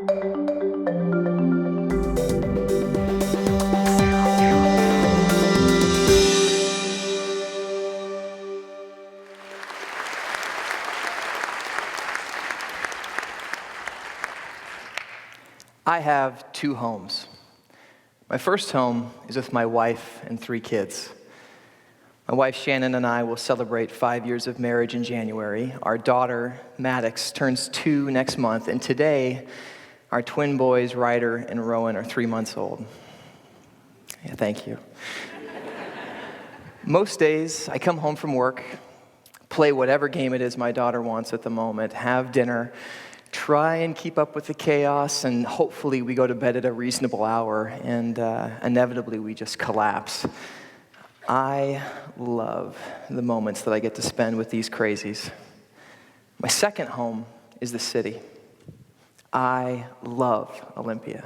I have two homes. My first home is with my wife and 3 kids. My wife, Shannon, and I will celebrate 5 years of marriage in January. Our daughter, Maddox, turns 2 next month, and today, our twin boys, Ryder and Rowan, are 3 months old. Yeah, thank you. Most days, I come home from work, play whatever game it is my daughter wants at the moment, have dinner, try and keep up with the chaos, and hopefully we go to bed at a reasonable hour, and inevitably we just collapse. I love the moments that I get to spend with these crazies. My second home is the city. I love Olympia.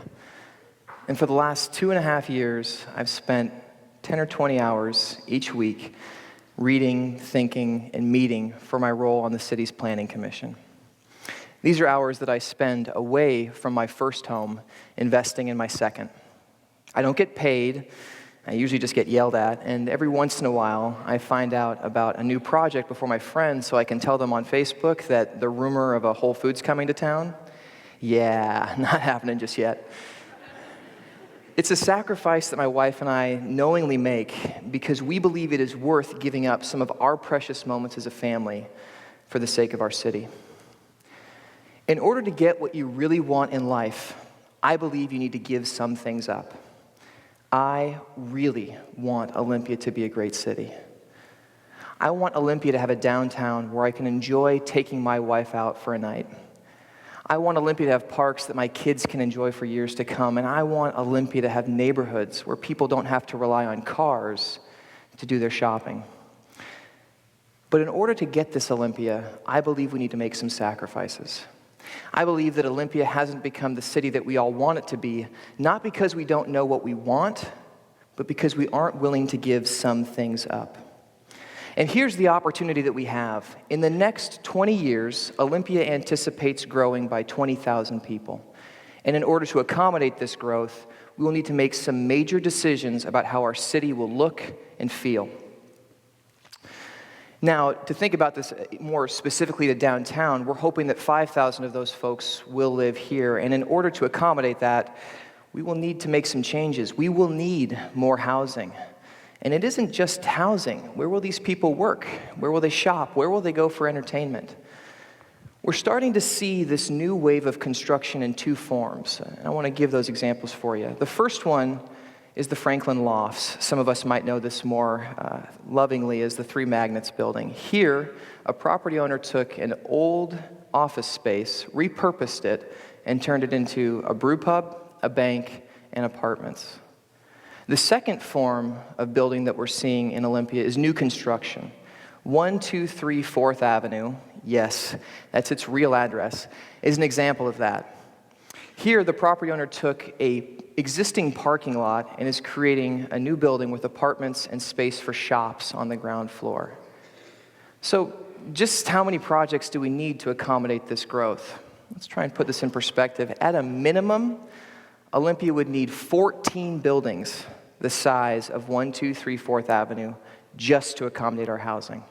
And for the last 2.5 years, I've spent 10 or 20 hours each week reading, thinking, and meeting for my role on the city's planning commission. These are hours that I spend away from my first home, investing in my second. I don't get paid. I usually just get yelled at, and every once in a while, I find out about a new project before my friends so I can tell them on Facebook that the rumor of a Whole Foods coming to town, yeah, not happening just yet. It's a sacrifice that my wife and I knowingly make because we believe it is worth giving up some of our precious moments as a family for the sake of our city. In order to get what you really want in life, I believe you need to give some things up. I really want Olympia to be a great city. I want Olympia to have a downtown where I can enjoy taking my wife out for a night. I want Olympia to have parks that my kids can enjoy for years to come, and I want Olympia to have neighborhoods where people don't have to rely on cars to do their shopping. But in order to get this Olympia, I believe we need to make some sacrifices. I believe that Olympia hasn't become the city that we all want it to be, not because we don't know what we want, but because we aren't willing to give some things up. And here's the opportunity that we have. In the next 20 years, Olympia anticipates growing by 20,000 people. And in order to accommodate this growth, we will need to make some major decisions about how our city will look and feel. Now, to think about this more specifically to downtown, we're hoping that 5,000 of those folks will live here. And in order to accommodate that, we will need to make some changes. We will need more housing. And it isn't just housing. Where will these people work? Where will they shop? Where will they go for entertainment? We're starting to see this new wave of construction in 2 forms. And I want to give those examples for you. The first one is the Franklin Lofts. Some of us might know this more lovingly as the 3 Magnets building. Here, a property owner took an old office space, repurposed it, and turned it into a brew pub, a bank, and apartments. The second form of building that we're seeing in Olympia is new construction. 123 4th Avenue, yes, that's its real address, is an example of that. Here, the property owner took an existing parking lot and is creating a new building with apartments and space for shops on the ground floor. So, just how many projects do we need to accommodate this growth? Let's try and put this in perspective. At a minimum, Olympia would need 14 buildings the size of 123 4th Avenue just to accommodate our housing.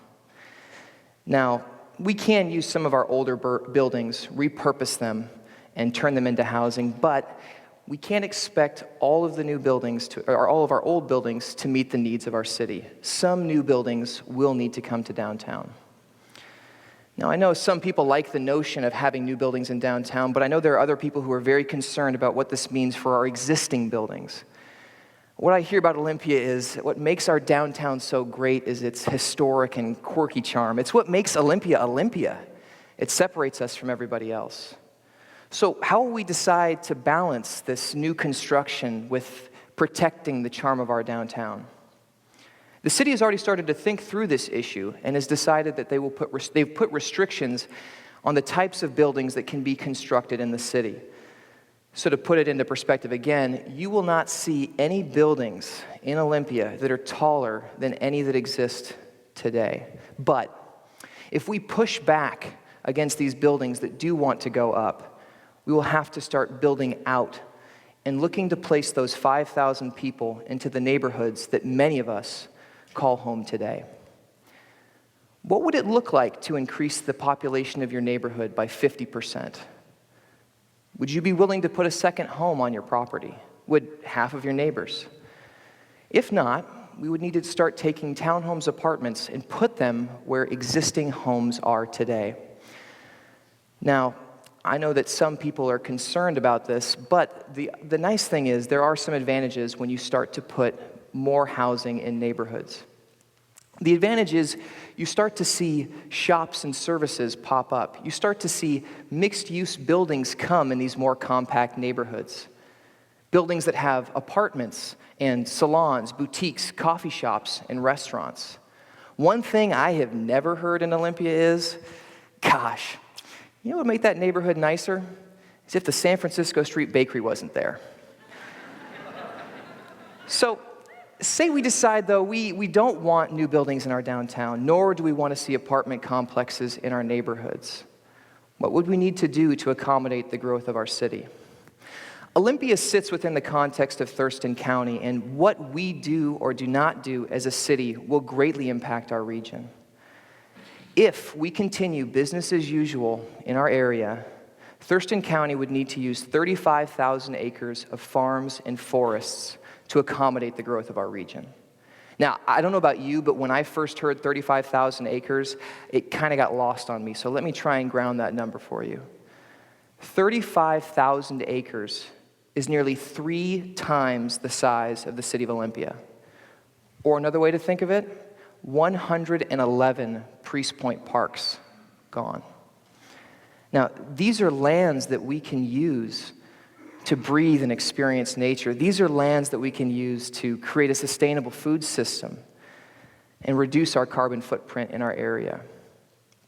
Now, we can use some of our older buildings, repurpose them, and turn them into housing, but we can't expect all of the new buildings or all of our old buildings to meet the needs of our city. Some new buildings will need to come to downtown. Now, I know some people like the notion of having new buildings in downtown, but I know there are other people who are very concerned about what this means for our existing buildings. What I hear about Olympia is what makes our downtown so great is its historic and quirky charm. It's what makes Olympia Olympia. It separates us from everybody else. So how will we decide to balance this new construction with protecting the charm of our downtown? The city has already started to think through this issue and has decided that they've put restrictions on the types of buildings that can be constructed in the city. So to put it into perspective again, you will not see any buildings in Olympia that are taller than any that exist today. But if we push back against these buildings that do want to go up, we will have to start building out and looking to place those 5,000 people into the neighborhoods that many of us call home today. What would it look like to increase the population of your neighborhood by 50%? Would you be willing to put a second home on your property? Would half of your neighbors? If not, we would need to start taking townhomes, apartments, and put them where existing homes are today. Now, I know that some people are concerned about this, but the nice thing is there are some advantages when you start to put more housing in neighborhoods. The advantage is you start to see shops and services pop up. You start to see mixed-use buildings come in these more compact neighborhoods. Buildings that have apartments and salons, boutiques, coffee shops, and restaurants. One thing I have never heard in Olympia is, gosh, you know what would make that neighborhood nicer? Is if the San Francisco Street Bakery wasn't there. So, say we decide, though, we don't want new buildings in our downtown, nor do we want to see apartment complexes in our neighborhoods. What would we need to do to accommodate the growth of our city? Olympia sits within the context of Thurston County, and what we do or do not do as a city will greatly impact our region. If we continue business as usual in our area, Thurston County would need to use 35,000 acres of farms and forests to accommodate the growth of our region. Now, I don't know about you, but when I first heard 35,000 acres, it kind of got lost on me, so let me try and ground that number for you. 35,000 acres is nearly 3 times the size of the city of Olympia. Or another way to think of it, 111 Priest Point parks gone. Now, these are lands that we can use to breathe and experience nature. These are lands that we can use to create a sustainable food system and reduce our carbon footprint in our area.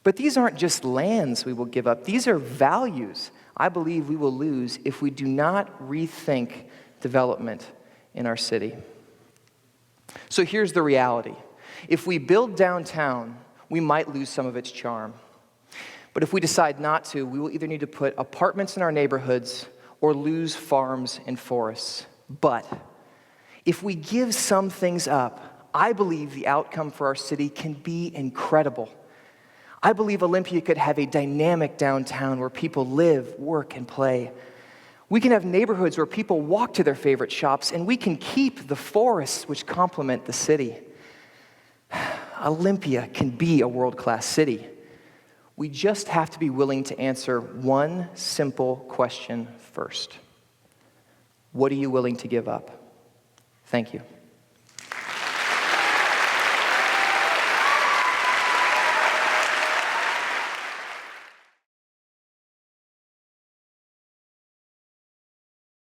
But these aren't just lands we will give up. These are values I believe we will lose if we do not rethink development in our city. So here's the reality. If we build downtown, we might lose some of its charm. But if we decide not to, we will either need to put apartments in our neighborhoods or lose farms and forests. But if we give some things up, I believe the outcome for our city can be incredible. I believe Olympia could have a dynamic downtown where people live, work, and play. We can have neighborhoods where people walk to their favorite shops, and we can keep the forests which complement the city. Olympia can be a world-class city. We just have to be willing to answer one simple question first. What are you willing to give up? Thank you.